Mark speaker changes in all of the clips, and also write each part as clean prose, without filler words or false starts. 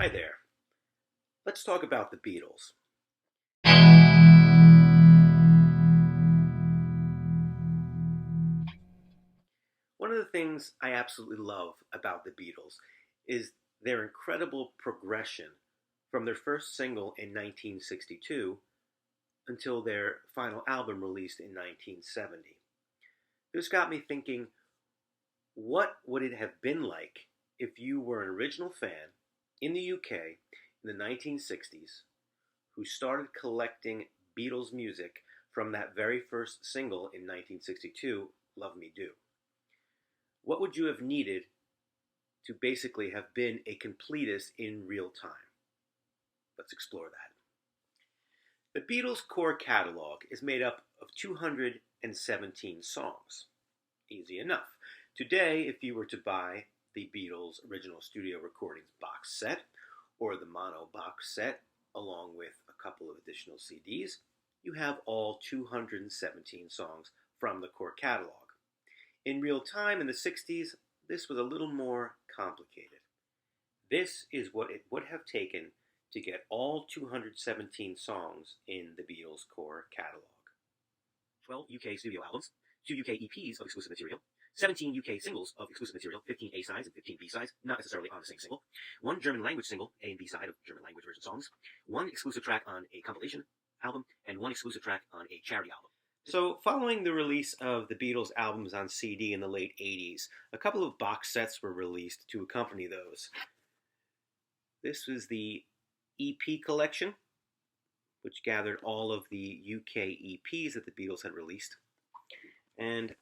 Speaker 1: Hi there. Let's talk about the Beatles. One of the things I absolutely love about the Beatles is their incredible progression from their first single in 1962 until their final album released in 1970. This got me thinking, what would it have been like if you were an original fan in the UK in the 1960s who started collecting Beatles music from that very first single in 1962, Love Me Do? What would you have needed to basically have been a completist in real time? Let's explore that. The Beatles' core catalog is made up of 217 songs. Easy enough. Today, if you were to buy the Beatles' original studio recordings box set or the mono box set along with a couple of additional CDs, you have all 217 songs from the core catalog. In real time in the 60s, this was a little more complicated. This is what it would have taken to get all 217 songs in the Beatles' core catalog. 12 UK studio albums, 2 UK EPs of exclusive material, 17 UK singles of exclusive material, 15 A-sides and 15 B-sides, not necessarily on the same single, 1 German language single, A and B side of German language version songs, 1 exclusive track on a compilation album, and 1 exclusive track on a charity album. So, following the release of the Beatles albums on CD in the late 80s, a couple of box sets were released to accompany those. This was the EP collection, which gathered all of the UK EPs that the Beatles had released. And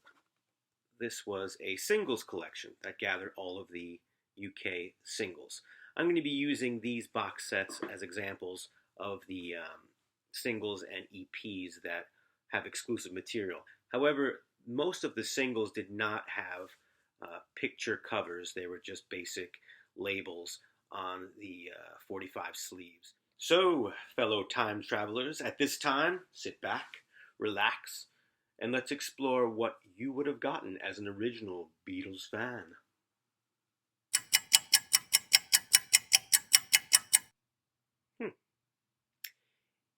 Speaker 1: this was a singles collection that gathered all of the UK singles. I'm going to be using these box sets as examples of the singles and EPs that have exclusive material. However, most of the singles did not have picture covers. They were just basic labels on the 45 sleeves. So, fellow time travelers, at this time, sit back, relax, and let's explore what you would have gotten as an original Beatles fan.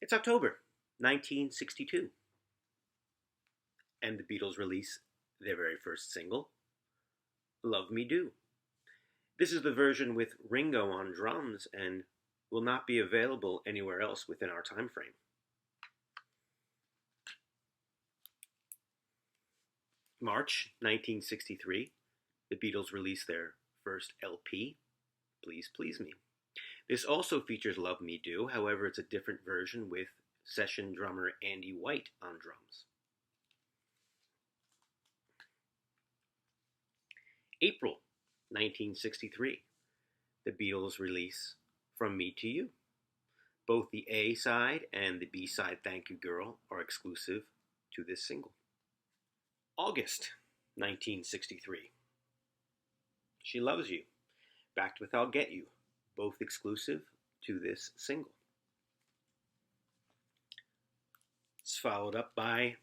Speaker 1: It's October 1962, and the Beatles release their very first single, Love Me Do. This is the version with Ringo on drums and will not be available anywhere else within our time frame. March 1963, the Beatles released their first LP, Please Please Me. This also features Love Me Do, however it's a different version with session drummer Andy White on drums. April 1963, the Beatles release From Me to You. Both the A side and the B side Thank You Girl are exclusive to this single. August 1963, She Loves You, backed with I'll Get You, both exclusive to this single. It's followed up by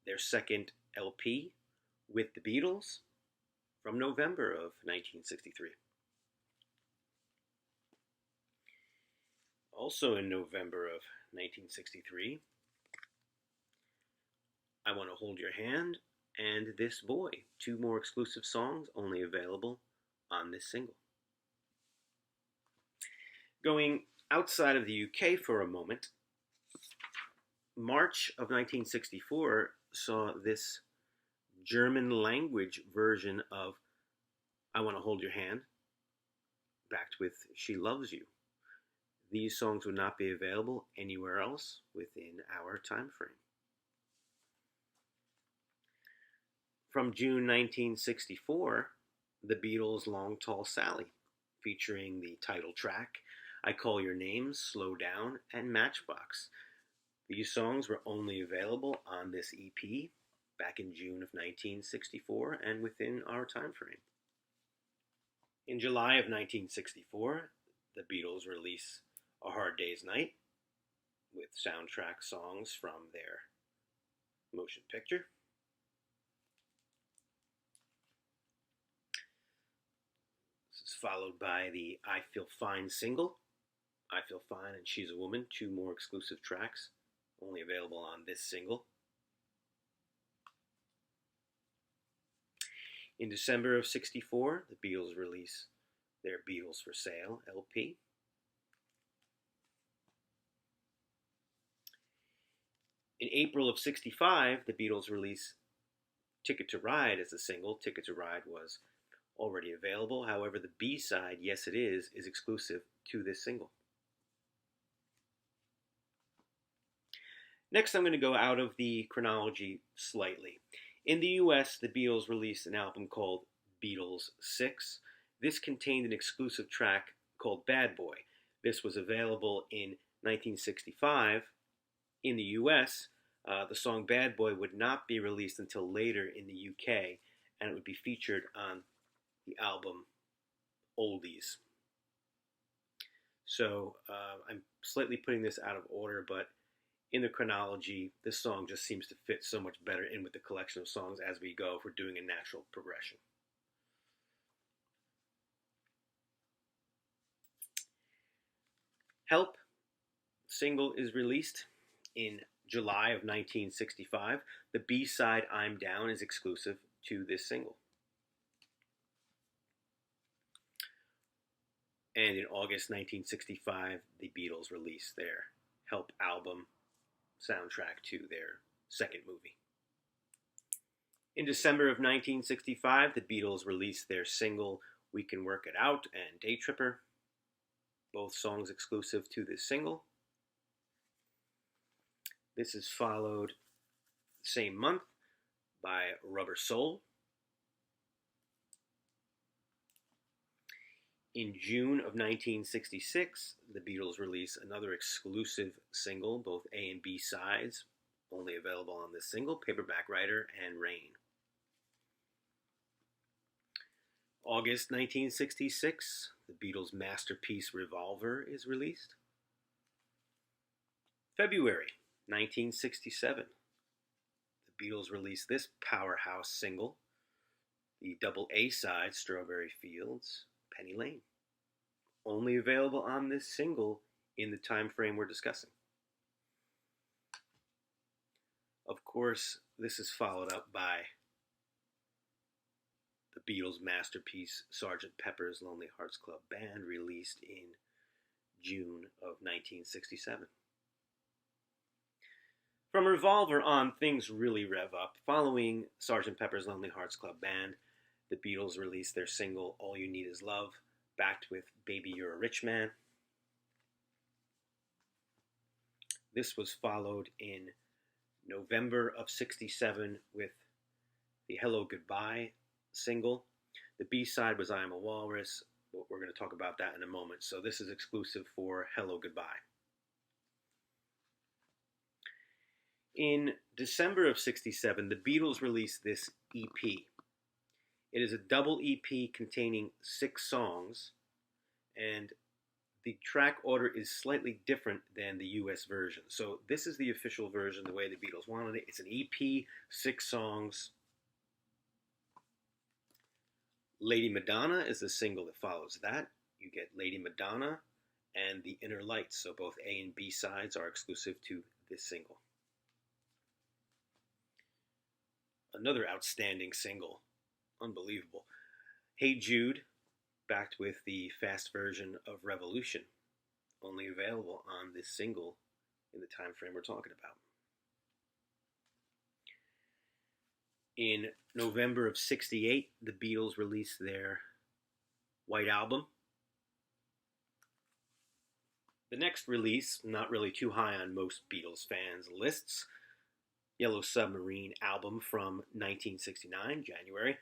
Speaker 1: their second LP with the Beatles from November of 1963. Also in November of 1963, I Want to Hold Your Hand and This Boy, 2 more exclusive songs only available on this single. Going outside of the UK for a moment, March of 1964 saw this German language version of I Want to Hold Your Hand, backed with She Loves You. These songs would not be available anywhere else within our time frame. From June 1964, the Beatles' Long Tall Sally, featuring the title track, I Call Your Name, Slow Down, and Matchbox. These songs were only available on this EP back in June of 1964 and within our time frame. In July of 1964, the Beatles release A Hard Day's Night with soundtrack songs from their motion picture. This is followed by the I Feel Fine single I Feel Fine and She's a Woman, two more exclusive tracks, only available on this single. In December of '64, the Beatles release their Beatles for Sale LP. In April of '65, the Beatles release Ticket to Ride as a single. Ticket to Ride was already available. However, the B-side, Yes It Is exclusive to this single. Next, I'm going to go out of the chronology slightly. In the US, the Beatles released an album called Beatles 6. This contained an exclusive track called Bad Boy. This was available in 1965. In the US, the song Bad Boy would not be released until later in the UK, and it would be featured on the album Oldies. So I'm slightly putting this out of order, but in the chronology, this song just seems to fit so much better in with the collection of songs as we go if we're doing a natural progression. Help single is released in July of 1965. The B-side, I'm Down, is exclusive to this single. And in August 1965, the Beatles released their Help album soundtrack to their second movie. In December of 1965, the Beatles released their single We Can Work It Out and Day Tripper, both songs exclusive to this single. This is followed the same month by Rubber Soul. In June of 1966, the Beatles released another exclusive single, both A and B sides, only available on this single, Paperback Writer and Rain. August 1966, the Beatles' masterpiece Revolver is released. February 1967, the Beatles released this powerhouse single, the double A side, Strawberry Fields, Penny Lane. Only available on this single in the time frame we're discussing. Of course, this is followed up by the Beatles' masterpiece, Sgt. Pepper's Lonely Hearts Club Band, released in June of 1967. From Revolver on, things really rev up. Following Sgt. Pepper's Lonely Hearts Club Band, the Beatles released their single, All You Need Is Love, backed with Baby You're a Rich Man. This was followed in November of '67 with the Hello Goodbye single. The B-side was I Am a Walrus. We're going to talk about that in a moment. So this is exclusive for Hello Goodbye. In December of '67, the Beatles released this EP. It is a double EP containing 6 songs, and the track order is slightly different than the US version. So this is the official version, the way the Beatles wanted it. It's an EP, 6 songs. Lady Madonna is the single that follows that. You get Lady Madonna and The Inner Lights. So both A and B sides are exclusive to this single. Another outstanding single. Unbelievable. Hey Jude, backed with the fast version of Revolution, only available on this single in the time frame we're talking about. In November of '68, the Beatles released their White Album. The next release, not really too high on most Beatles fans' lists, Yellow Submarine album from 1969, January.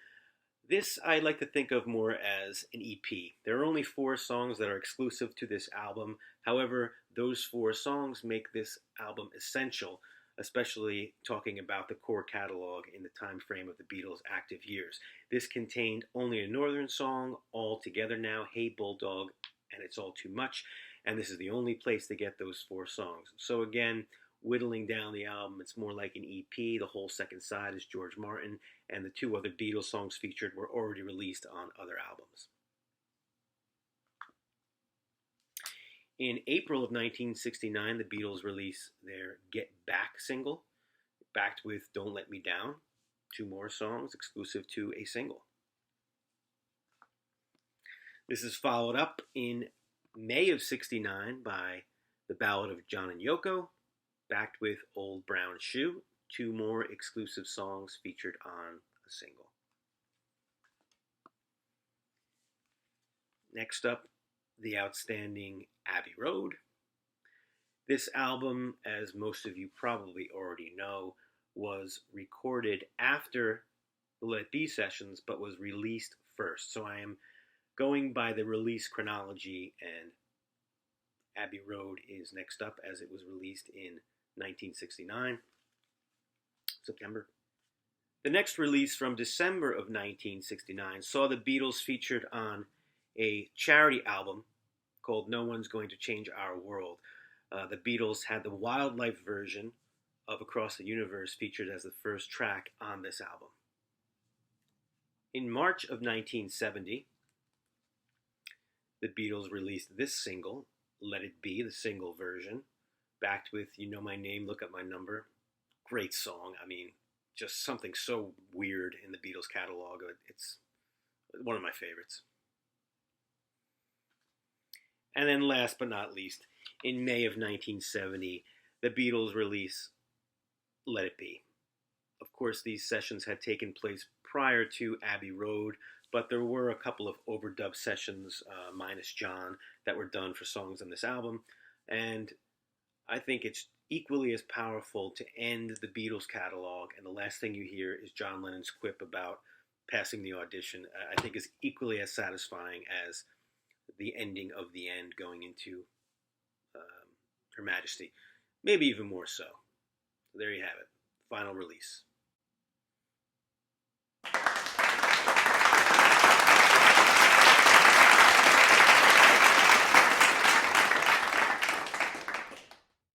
Speaker 1: This I like to think of more as an EP. There are only 4 songs that are exclusive to this album. However, those 4 songs make this album essential, especially talking about the core catalog in the time frame of the Beatles' active years. This contained Only a Northern Song, All Together Now, Hey Bulldog, and It's All Too Much. And this is the only place to get those 4 songs. So again, whittling down the album, it's more like an EP. The whole second side is George Martin, and the 2 other Beatles songs featured were already released on other albums. In April of 1969, the Beatles released their Get Back single, backed with Don't Let Me Down, two more songs exclusive to a single. This is followed up in May of '69 by The Ballad of John and Yoko, backed with Old Brown Shoe, two more exclusive songs featured on the single. Next up, the outstanding Abbey Road. This album, as most of you probably already know, was recorded after the Let It Be sessions, but was released first. So I am going by the release chronology, and Abbey Road is next up as it was released in 1969, September. The next release from December of 1969 saw the Beatles featured on a charity album called No One's Going to Change Our World. The Beatles had the wildlife version of Across the Universe featured as the first track on this album. In March of 1970, the Beatles released this single, Let It Be, the single version, backed with You Know My Name, Look Up My Number. Great song. I mean, just something so weird in the Beatles catalog. It's one of my favorites. And then last but not least, in May of 1970, the Beatles release Let It Be. Of course, these sessions had taken place prior to Abbey Road, but there were a couple of overdub sessions, minus John, that were done for songs on this album. And I think it's equally as powerful to end the Beatles catalog, and the last thing you hear is John Lennon's quip about passing the audition. I think is equally as satisfying as the ending of the end going into Her Majesty. Maybe even more so. There you have it. Final release.